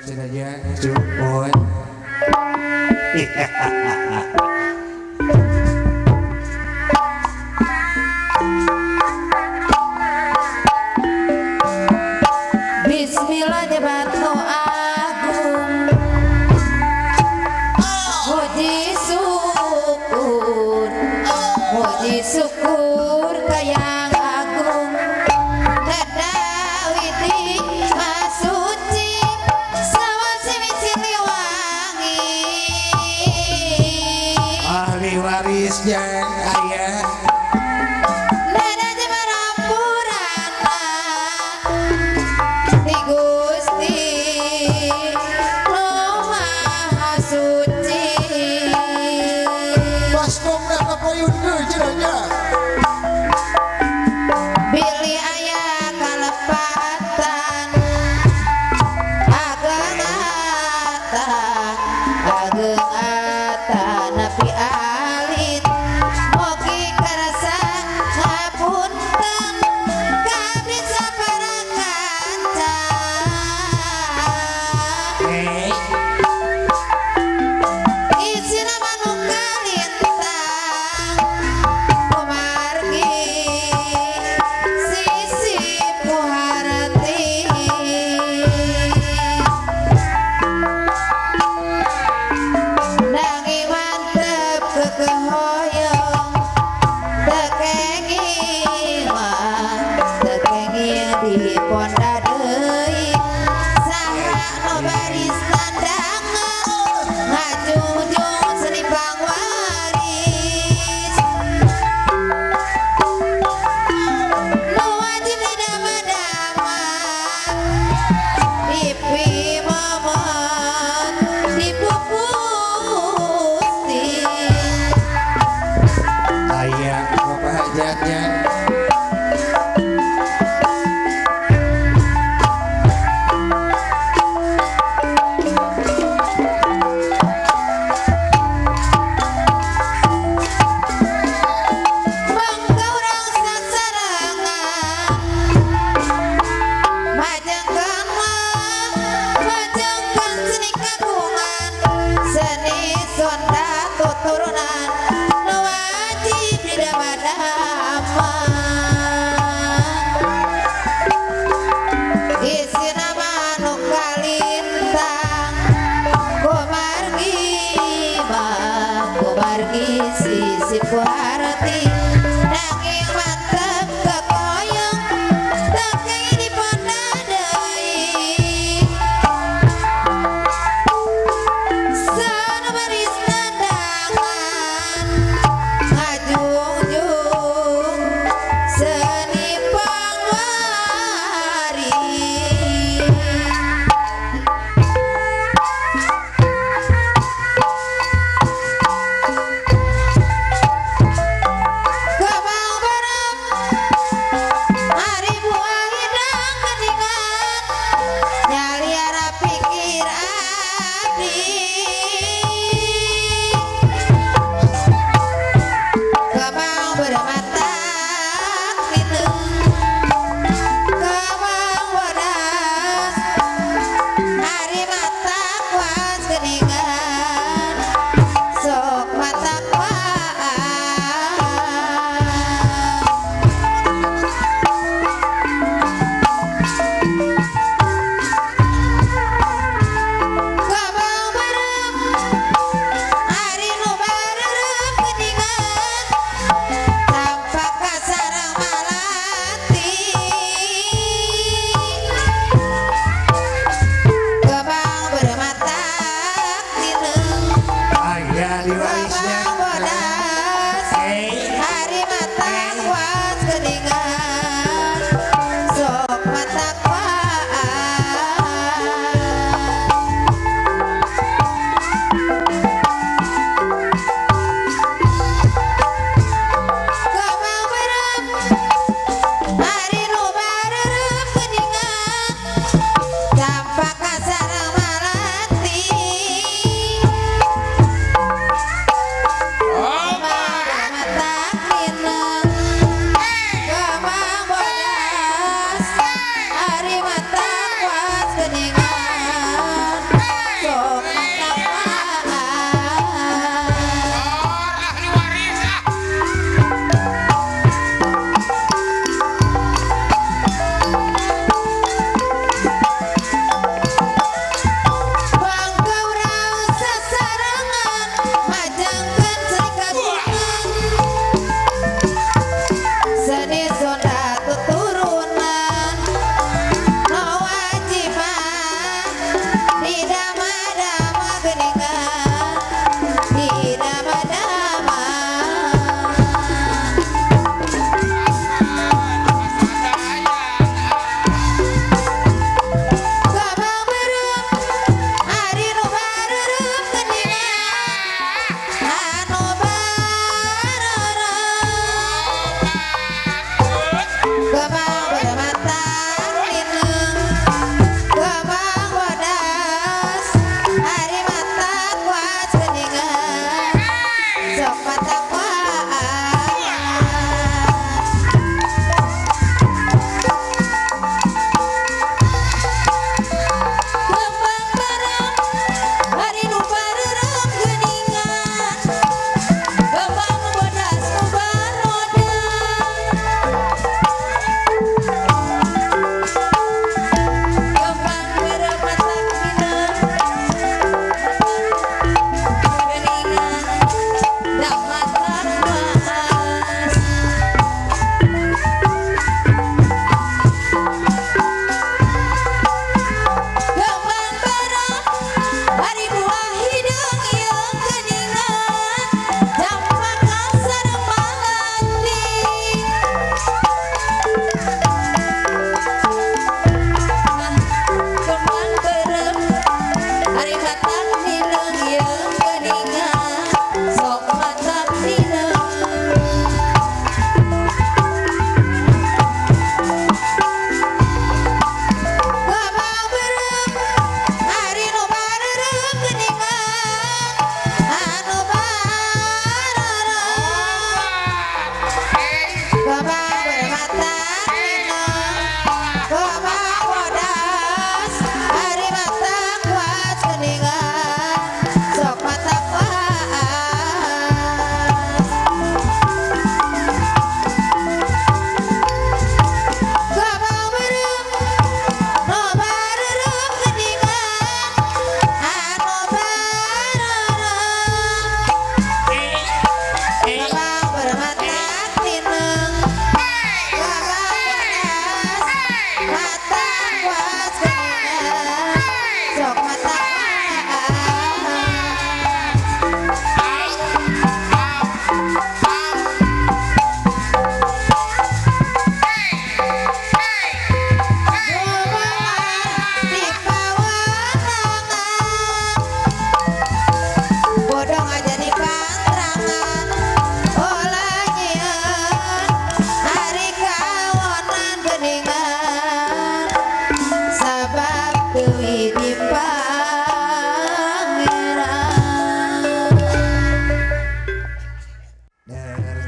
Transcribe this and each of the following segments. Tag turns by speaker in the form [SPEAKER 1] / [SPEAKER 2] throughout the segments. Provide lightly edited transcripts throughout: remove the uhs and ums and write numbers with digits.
[SPEAKER 1] Sengaja cukup.
[SPEAKER 2] Bismillah jabatu agung Puji syukur kayang agung Tadawiti masuci Sawasi micili wangi
[SPEAKER 1] Ahli waris yang ayah
[SPEAKER 2] Nada jemarampurana Di Gusti Nu Maha Suci
[SPEAKER 3] Baskom dah kapayun ke jenanya.
[SPEAKER 2] Bilih aya kalepatan Ageng ata Nabi alit Mogi karasa ngapunten Kabdi saparakanca Isina manuk kalintang Kumargi sisi puharati Nangi mantep kekehoyong Tekengi di ponda deui Saha no baris tandangan Ngajungjung seni pangwaris Nu wajib didama-dama Dipi momot dipupusti
[SPEAKER 1] ayah apa hajatnya.
[SPEAKER 2] Mangga urang sasarangan Majengkeun seni kagungan Seni sonda tuturunan Nu wajib didama-dama Isina manuk kalintang Kumargi sisi puharti Nanging mantep kekoyong Tekengi di ponda deui Sana baris tandangan Ngajungjung seni pangwaris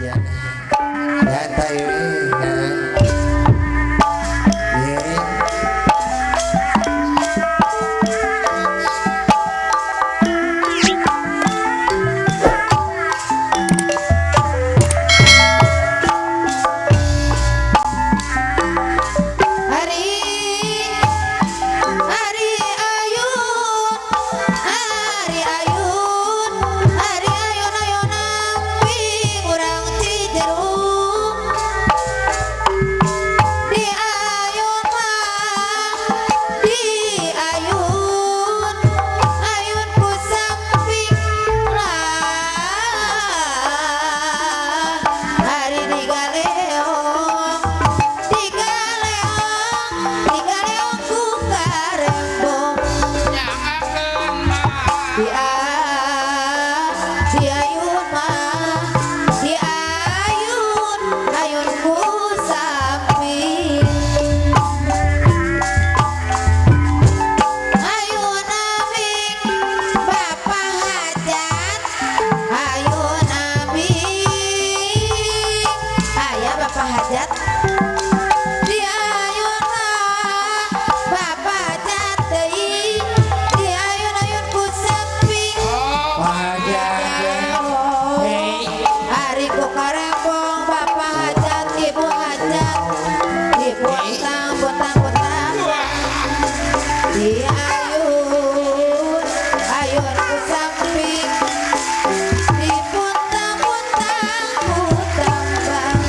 [SPEAKER 1] ya. Nyantai ya. Ye.
[SPEAKER 2] Hari Hari ayun Hari ayun Hari ayun ayun ambi urang cijeruk di ayun mah di ayun ayun ku samping lah hari digaleong digaleong ku karembong di ayun mah di ayun ayun ku samping ayun aming bapak hajat ayun aming ayah bapak hajat di ayun mah bapak hajat deui di ayun ku samping hari ku karembong bapak hajat ibu hajat ibu butang di ayun ayun ku samping di butang ku tambang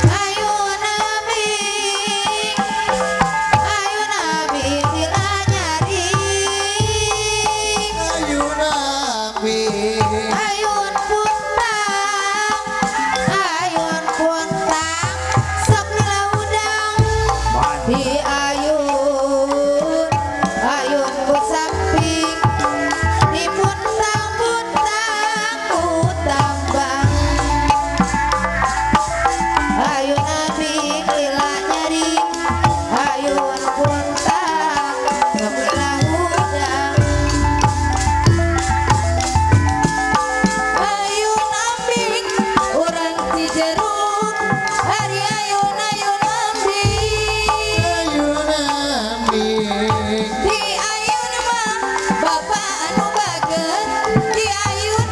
[SPEAKER 2] ayun aming dila nyari
[SPEAKER 3] Ayo nabi
[SPEAKER 2] ayun puntang sok lila udang di ayun ayun ku samping di puntang ku tambang ayun aming lila nyari ayun puntang sok lila udang ayun aming urang cijeruk hari ayun aming
[SPEAKER 3] Ayo nabi
[SPEAKER 2] di ayun mah bapak anu baget di ayun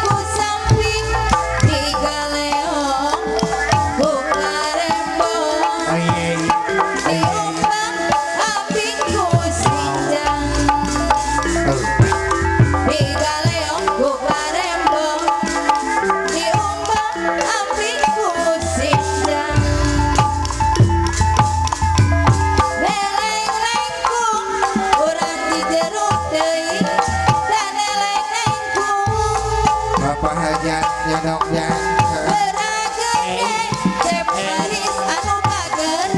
[SPEAKER 2] ku samping di galeong ku karembong
[SPEAKER 1] Aye.
[SPEAKER 2] di umbang ambing ku sinjang di galeong ku karembong di umbang ambing ku sinjang leleng-lengkung urang cijeruk deui dan leleng-lengkung
[SPEAKER 1] Bapak hajat nyadoknya.
[SPEAKER 2] berageng cep manis anu bager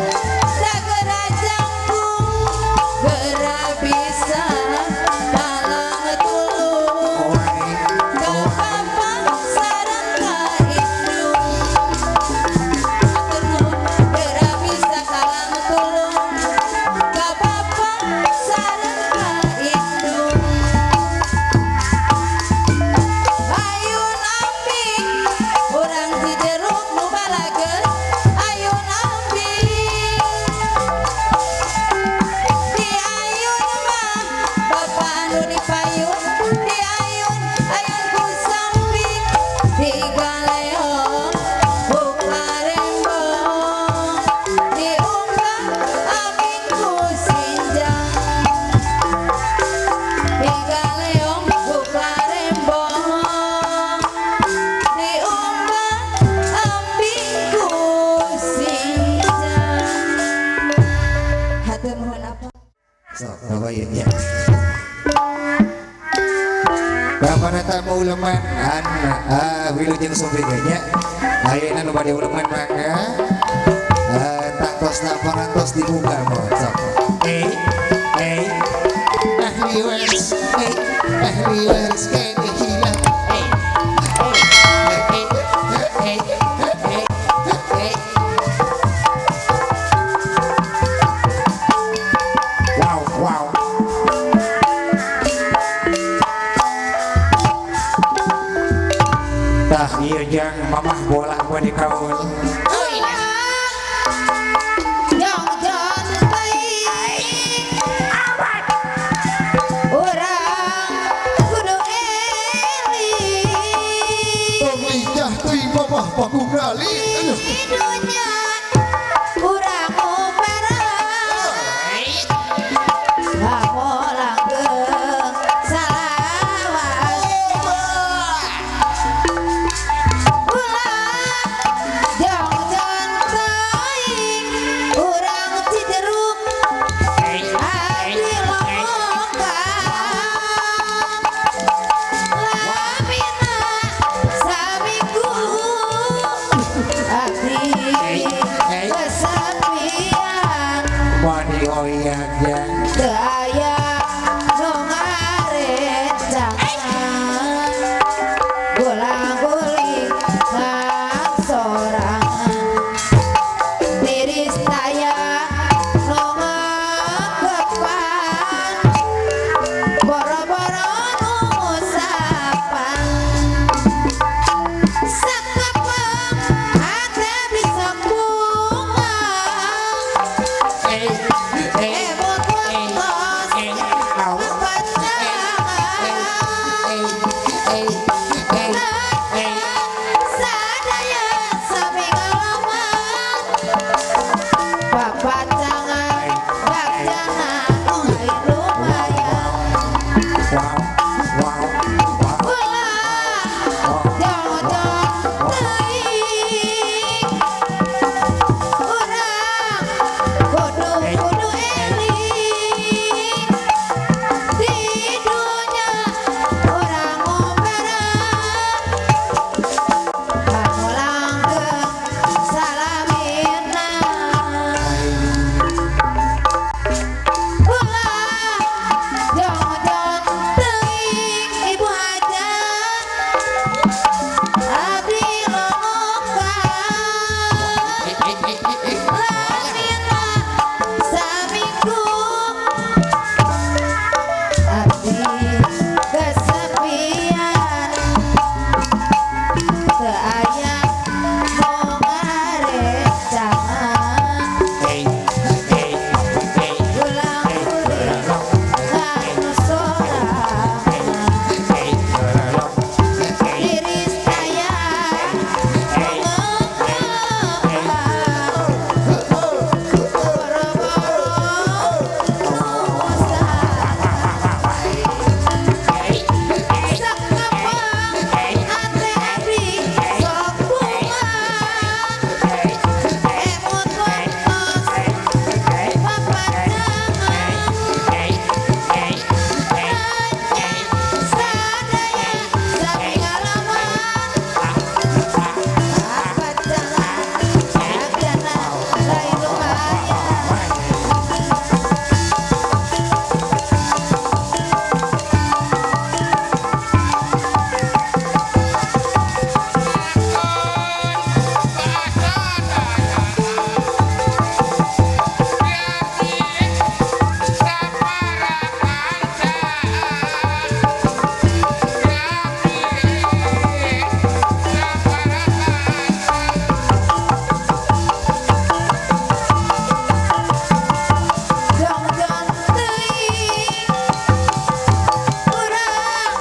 [SPEAKER 2] sagera jangkung geura bisa talang tulung ka papa sareng ka indung atur nuhun geura bisa talang tulung ka papa sareng ka indung ayun aming urang cijeruk nu balageun ayun aming di ayun mah bapak anu dipayun di ayun ku samping di galeong ku karembong di umbang ambing ku sinjang di galeong ku karembong di umbang ambing ku sinjang hatur nuhun apa
[SPEAKER 1] So, bapak ya. Bapak nata mau uleman wilujeng sumpingnya. Ayeuna nu bade uleman mangga. Tangtos na pangantos dibuka mo. Sok.
[SPEAKER 3] Ahli waris kene hilang
[SPEAKER 1] Wow, wow. tah iya jang mamah bola gua di kaul.
[SPEAKER 2] Jong jon baik urang kudu eling
[SPEAKER 3] Pemijah teuing mamah paku gali. Aduh.
[SPEAKER 2] dunya urang umbarang ngamolangeung salawas ulah jong jon teuing urang Cijeruk abdi longkang lamina saminggu abdi kesepian
[SPEAKER 1] Mani oyak jang.
[SPEAKER 2] teu aya nu ngarencangan gulang-guling ngangsorangan tiris daya nu ngakepan boro-boro nu ngusapan sakepeng hate bisa bunga ebot waktos sadaya sami ngalaman papanjangan bakjana lain lumayan
[SPEAKER 1] Wow, wow, wow.
[SPEAKER 2] ulah jong-jong teuing urang kudu eling di dunya urang ngombarang ngamolangeung salamina ulah jong-jong teuing ibu hajat abdi longkang lamina saminggu abdi kesepian teu aya nu ngarencangan gulang-guling ngangsorangan tiris daya nu ngengkepan boro-boro nu sakepeng hate abdi sok bunga emut waktos papanjangan sadaya sami ngalaman papanjangan bakjana lain lumayan jong-jong teuing urang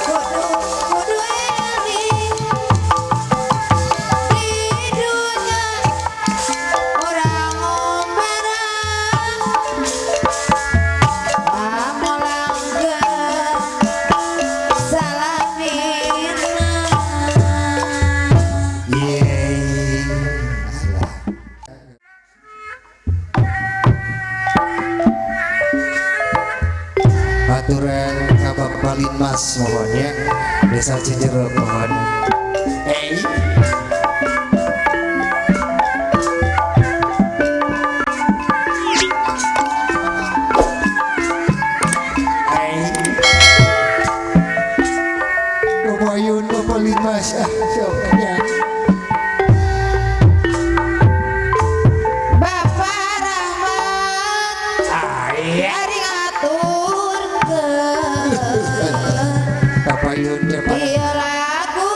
[SPEAKER 2] kudu eling di dunya urang ngombarang ngamolangeung salamina
[SPEAKER 1] Yeay. Aturan kabak balin mas mohonnya desa Cijeruk mohon.
[SPEAKER 3] Kumayun papalin mas. Siapanya.
[SPEAKER 2] Bapak Rahmat hari ngaturkeun
[SPEAKER 1] Kapayun cepat.
[SPEAKER 2] ieu lagu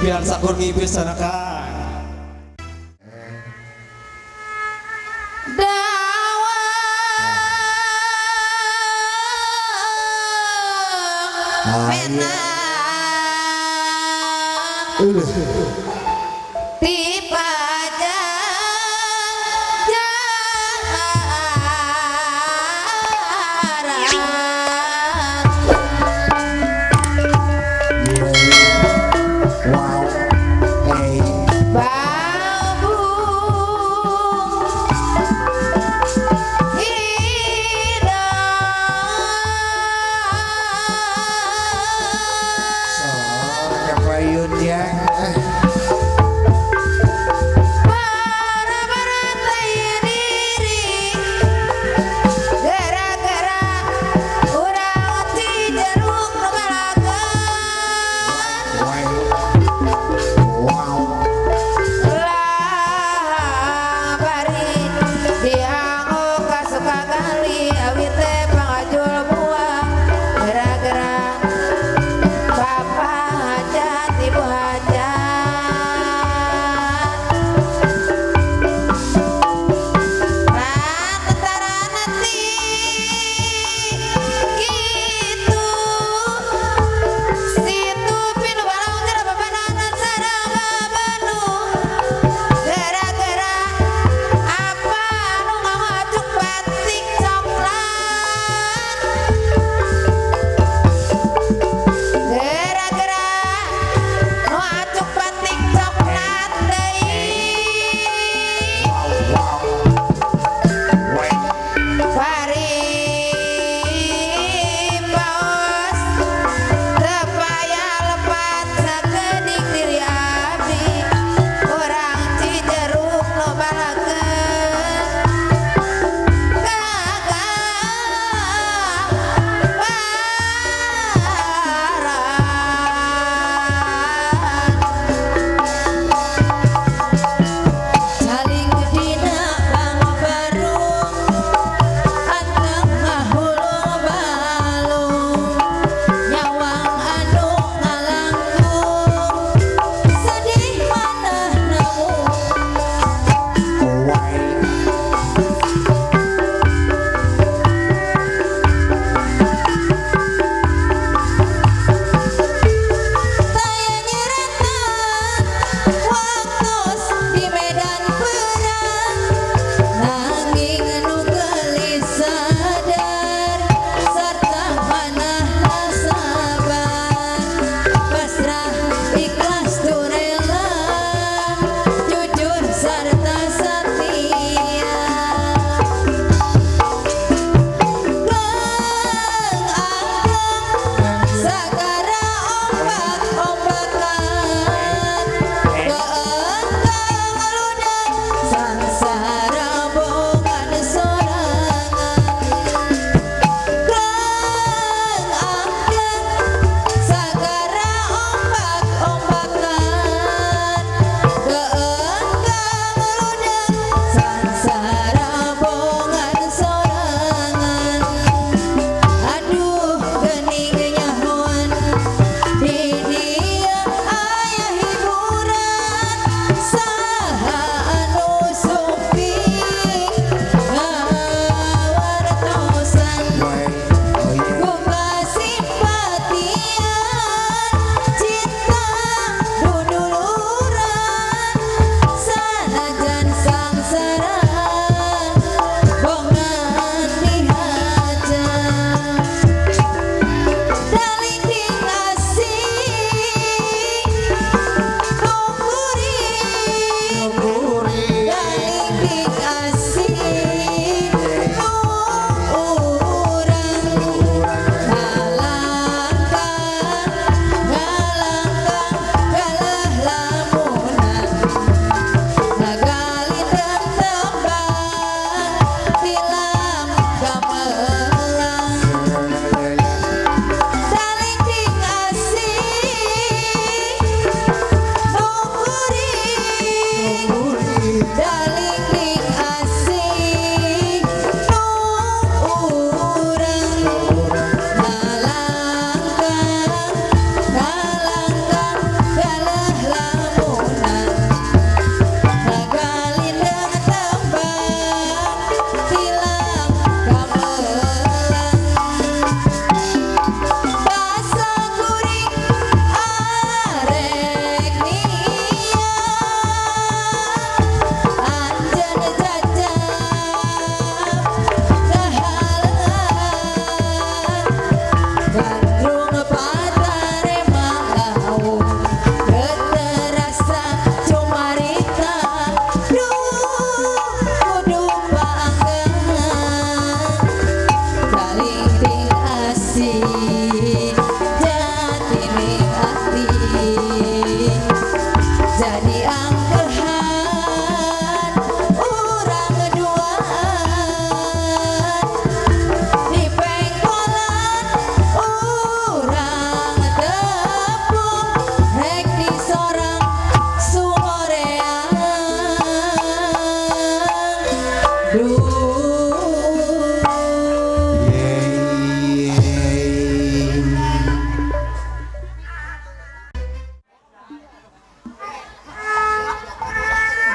[SPEAKER 4] biar sakur ngibis sana kan.
[SPEAKER 2] Dawang pena tipa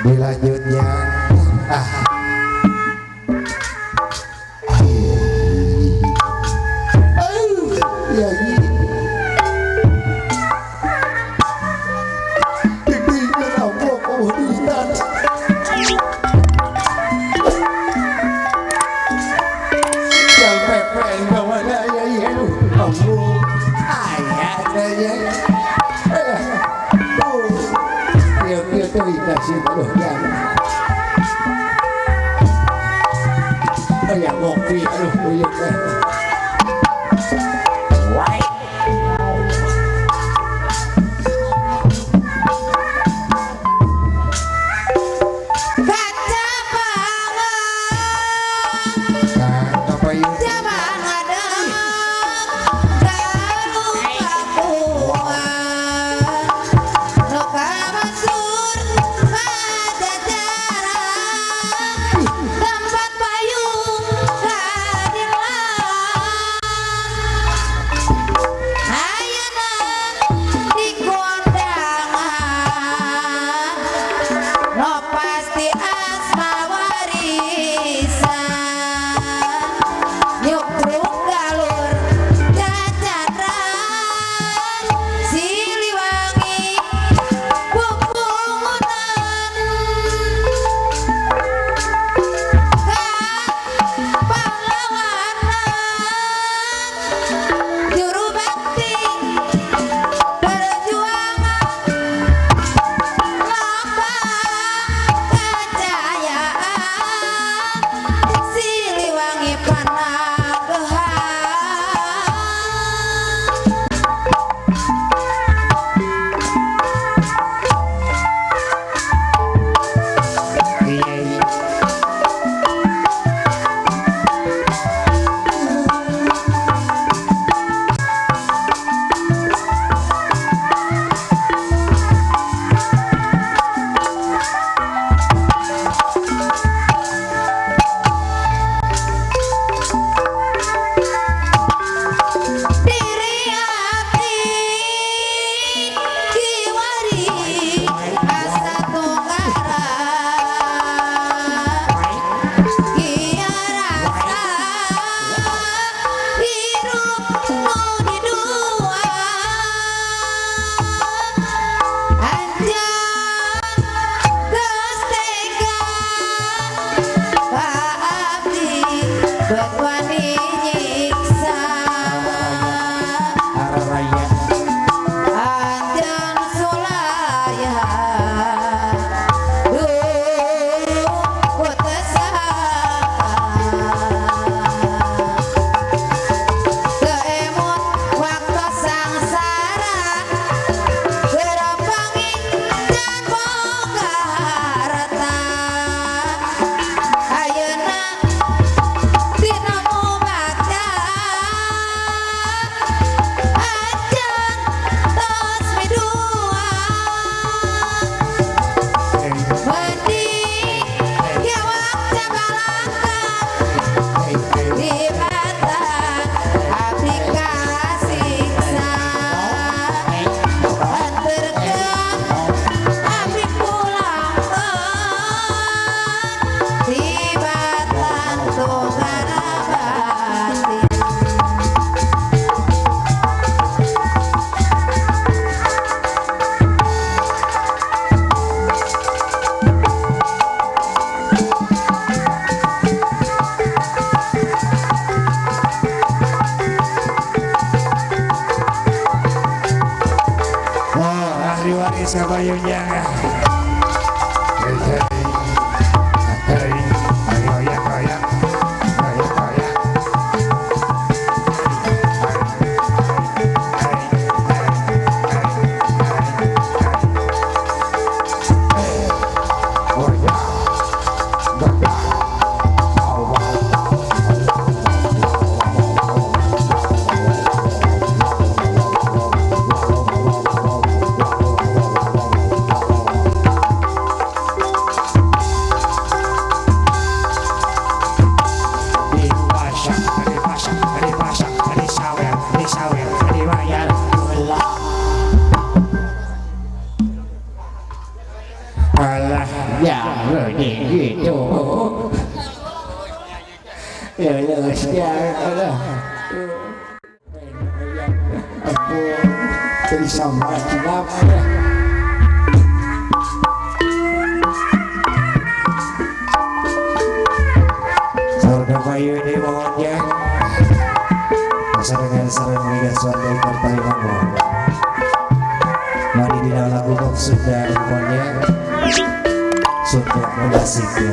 [SPEAKER 1] Dilanjutnya ah
[SPEAKER 3] Ya ini Tinggal apa kau dihitan Yang pepen bawa daya ya Kamu
[SPEAKER 1] ayah daya
[SPEAKER 3] Kira-kira terikasi beruhkan Kayak ngopi aduh uyuk
[SPEAKER 2] kaca banget
[SPEAKER 1] kan apa yuk
[SPEAKER 2] zaman ada kalau kapuan no kamasur pajajaran tempat payung kadilan ayeuna di kondangan no pasti asma warisan nyukruk galur cacadran siliwangi pupungunan pahlawanan juru bakti perjuangan lambang kejayaan Siliwangi Pananggehan
[SPEAKER 1] iya iya
[SPEAKER 2] diri abdi kiwari asa tunggara kia rasa hirup nu didua anjang geus tega ka abdi buat wani nyiksa
[SPEAKER 1] arah raya
[SPEAKER 2] anjan sulaya duh kutesaka keemut waktu sangsara gerombangi dan boga harta ayeuna dina mubaca anjan tos midua mending gewak cabalangkan di mata abdi kasiksa anterkeun abdi pulangkeun tibatan tunggara batin
[SPEAKER 1] oh ahli waris kabayun jangan Alah, jangan gitu. Ya, jangan. Ampun, jadi sama kenapa? Surga bayu ini mohonnya. Masa dengan sarang melihat suatu ikan palimango. Mari di dalam lagu Bob sudah rupanya sudah mengasihnya.